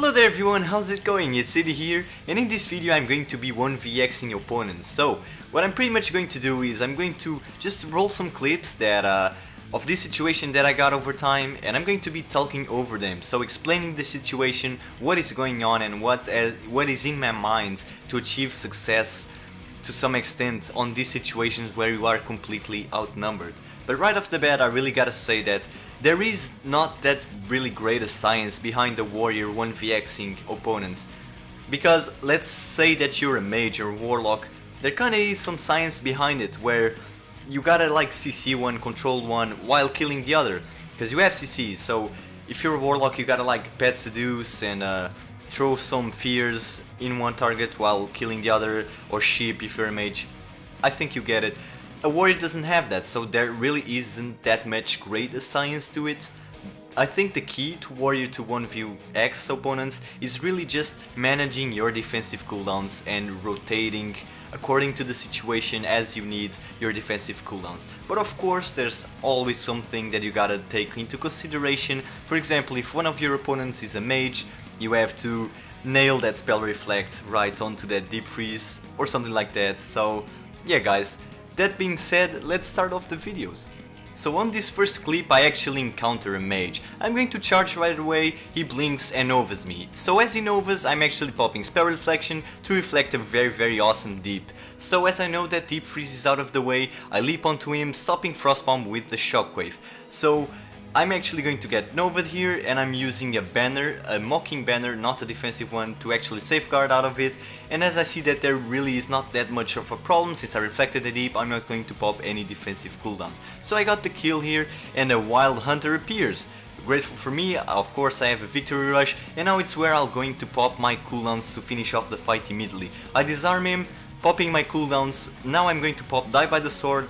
Hello there everyone, how's it going? It's Deedee here, and in this video I'm going to be 1vxing opponents. So, what I'm pretty much going to do is I'm going to just roll some clips that of this situation that I got over time, and I'm going to be talking over them. So explaining the situation, what is going on, and what is in my mind to achieve success to some extent on these situations where you are completely outnumbered. But right off the bat I really gotta say that there is not that really great a science behind the warrior 1vxing opponents. Because let's say that you're a mage or warlock, there kinda is some science behind it where you gotta like CC one, control one while killing the other. Because you have CC, so if you're a warlock you gotta like pet seduce and throw some fears in one target while killing the other, or sheep if you're a mage. I think you get it. A warrior doesn't have that, so there really isn't that much great science to it. I think the key to warrior to 1vx opponents is really just managing your defensive cooldowns and rotating according to the situation as you need your defensive cooldowns. But of course there's always something that you gotta take into consideration. For example, if one of your opponents is a mage, you have to nail that spell reflect right onto that deep freeze or something like that. So yeah guys, that being said, let's start off the videos. So on this first clip I actually encounter a mage. I'm going to charge right away, he blinks and novas me. So as he novas, I'm actually popping spell reflection to reflect a very awesome deep. So as I know that deep freeze is out of the way, I leap onto him, stopping frostbomb with the shockwave. So I'm actually going to get novad here, and I'm using a banner, a mocking banner, not a defensive one, to actually safeguard out of it. And as I see that there really is not that much of a problem, since I reflected the deep, I'm not going to pop any defensive cooldown. So I got the kill here, and a wild hunter appears. Grateful for me, of course I have a victory rush, and now it's where I'm going to pop my cooldowns to finish off the fight immediately. I disarm him, popping my cooldowns. Now I'm going to pop die by the sword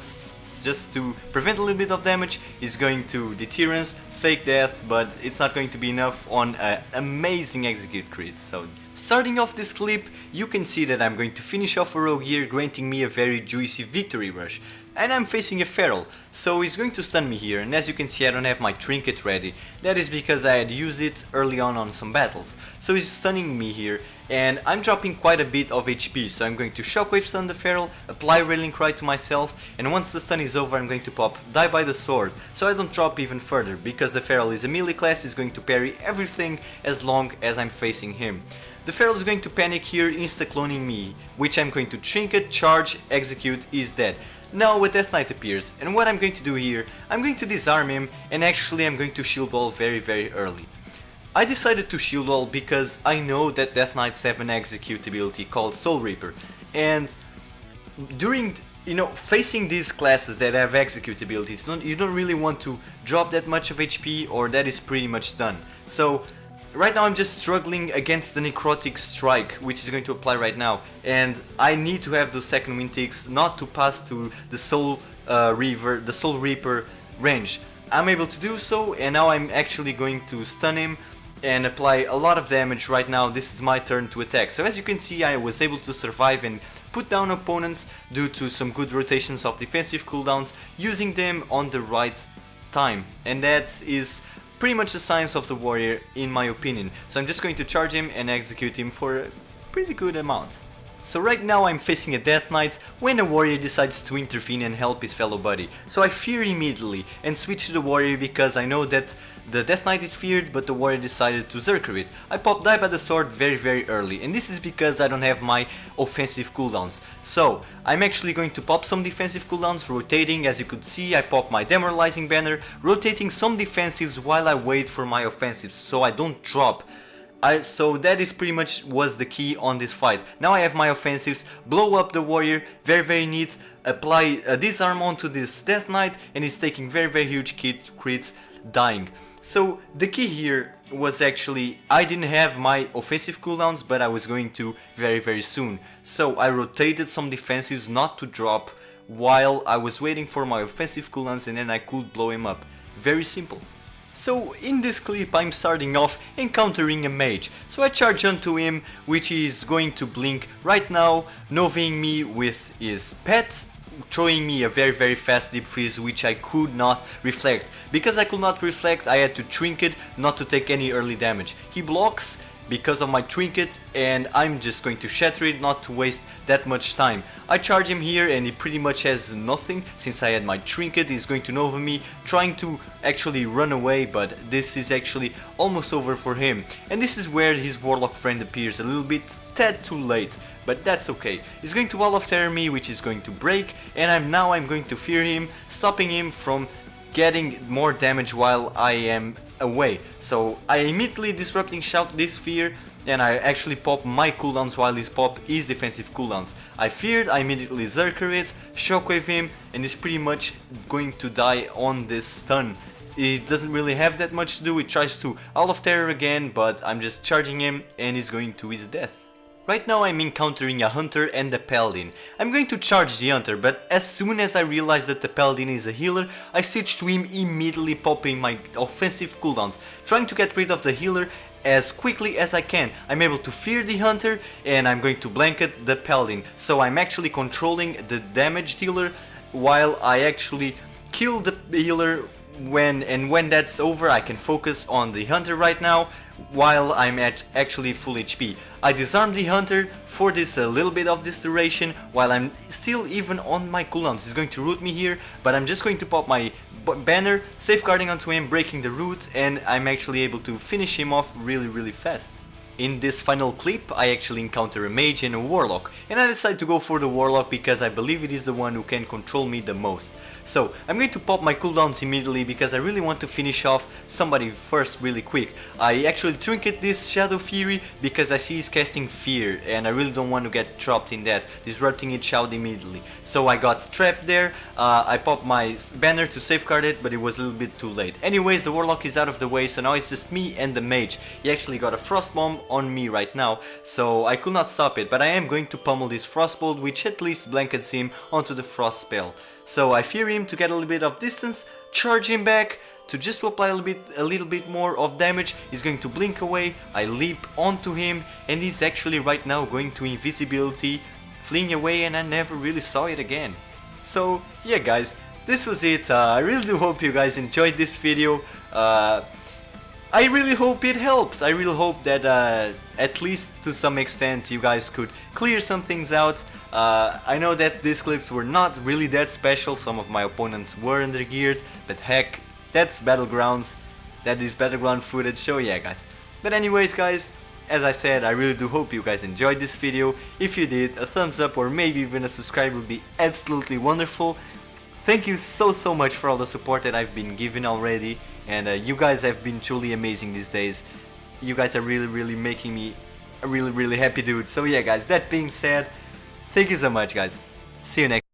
just to prevent a little bit of damage. He's going to deterrence, fake death, but it's not going to be enough on an amazing execute crit. So starting off this clip, you can see that I'm going to finish off a rogue here, granting me a very juicy victory rush. And I'm facing a feral, so he's going to stun me here, and as you can see I don't have my trinket ready. That is because I had used it early on some battles. So he's stunning me here, and I'm dropping quite a bit of HP, so I'm going to shockwave stun the feral, apply railing cry to myself, and once the stun is over I'm going to pop die by the sword, so I don't drop even further, because the feral is a melee class, is going to parry everything as long as I'm facing him. The feral is going to panic here, insta-cloning me, which I'm going to trinket, charge, execute, is dead. Now a Death Knight appears, and what I'm going to do here, I'm going to disarm him, and actually I'm going to shield wall very early. I decided to shield wall because I know that Death Knights have an execute ability called Soul Reaper, and during, facing these classes that have execute abilities, you don't really want to drop that much of HP, or that is pretty much done. So right now I'm just struggling against the necrotic strike, which is going to apply right now, and I need to have those second wind ticks not to pass to the Soul Reaper range. I'm able to do so, and now I'm actually going to stun him and apply a lot of damage right now. This is my turn to attack. So as you can see, I was able to survive and put down opponents due to some good rotations of defensive cooldowns, using them on the right time, and that is pretty much the science of the warrior in my opinion. So I'm just going to charge him and execute him for a pretty good amount. So right now I'm facing a Death Knight when a warrior decides to intervene and help his fellow buddy. So I fear immediately and switch to the warrior because I know that the Death Knight is feared, but the warrior decided to Zerker it. I pop die by the sword very early, and this is because I don't have my offensive cooldowns. So I'm actually going to pop some defensive cooldowns, rotating. As you could see, I pop my demoralizing banner, rotating some defensives while I wait for my offensives so I don't drop. So that is pretty much was the key on this fight. Now I have my offensives, blow up the warrior, very neat, apply a disarm onto this Death Knight, and he's taking very huge crits, dying. So the key here was actually, I didn't have my offensive cooldowns, but I was going to very soon. So I rotated some defensives not to drop while I was waiting for my offensive cooldowns, and then I could blow him up. Very simple. So in this clip I'm starting off encountering a mage, so I charge onto him, which is going to blink right now, novaing me with his pet, throwing me a very fast deep freeze, which I could not reflect. Because I could not reflect, I had to trinket not to take any early damage. He blocks, because of my trinket, and I'm just going to shatter it not to waste that much time. I charge him here and he pretty much has nothing since I had my trinket. He's going to Nova me, trying to actually run away, but this is actually almost over for him. And this is where his warlock friend appears a little bit tad too late, but that's okay. He's going to wall of terror me, which is going to break, and I'm going to fear him, stopping him from getting more damage while I am away. So I immediately disrupting shout this fear, and I actually pop my cooldowns while his pop is defensive cooldowns. I feared, I immediately Zerker it, shockwave him, and he's pretty much going to die on this stun. It doesn't really have that much to do. It tries to All of Terror again, but I'm just charging him and he's going to his death. Right now I'm encountering a hunter and a paladin. I'm going to charge the hunter, but as soon as I realize that the paladin is a healer, I switch to him, immediately popping my offensive cooldowns, trying to get rid of the healer as quickly as I can. I'm able to fear the hunter and I'm going to blanket the paladin, so I'm actually controlling the damage dealer while I actually kill the healer. When that's over, I can focus on the hunter right now while I'm at actually full HP. I disarm the hunter for this a little bit of this duration while I'm still even on my cooldowns. He's going to root me here, but I'm just going to pop my banner, safeguarding onto him, breaking the root, and I'm actually able to finish him off really fast. In this final clip, I actually encounter a mage and a warlock, and I decide to go for the warlock because I believe it is the one who can control me the most. So I'm going to pop my cooldowns immediately because I really want to finish off somebody first really quick. I actually trinket this Shadow Fury because I see he's casting fear and I really don't want to get trapped in that, disrupting it shout immediately. So I got trapped there, I popped my banner to safeguard it, but it was a little bit too late. Anyways, the warlock is out of the way, so now it's just me and the mage. He actually got a frost bomb on me right now, so I could not stop it, but I am going to pummel this frostbolt, which at least blankets him onto the frost spell. So I fear him to get a little bit of distance, charge him back to just to apply a little bit more of damage. He's going to blink away, I leap onto him, and he's actually right now going to invisibility, fleeing away, and I never really saw it again. So yeah guys, this was it. I really do hope you guys enjoyed this video. I really hope it helped. I really hope that at least to some extent you guys could clear some things out. I know that these clips were not really that special, some of my opponents were undergeared, but heck, that's Battlegrounds, that is Battleground footage, so yeah guys. But anyways guys, as I said, I really do hope you guys enjoyed this video. If you did, a thumbs up or maybe even a subscribe would be absolutely wonderful. Thank you so much for all the support that I've been given already, and you guys have been truly amazing these days. You guys are really making me a really happy dude. So yeah guys, that being said, thank you so much guys. See you next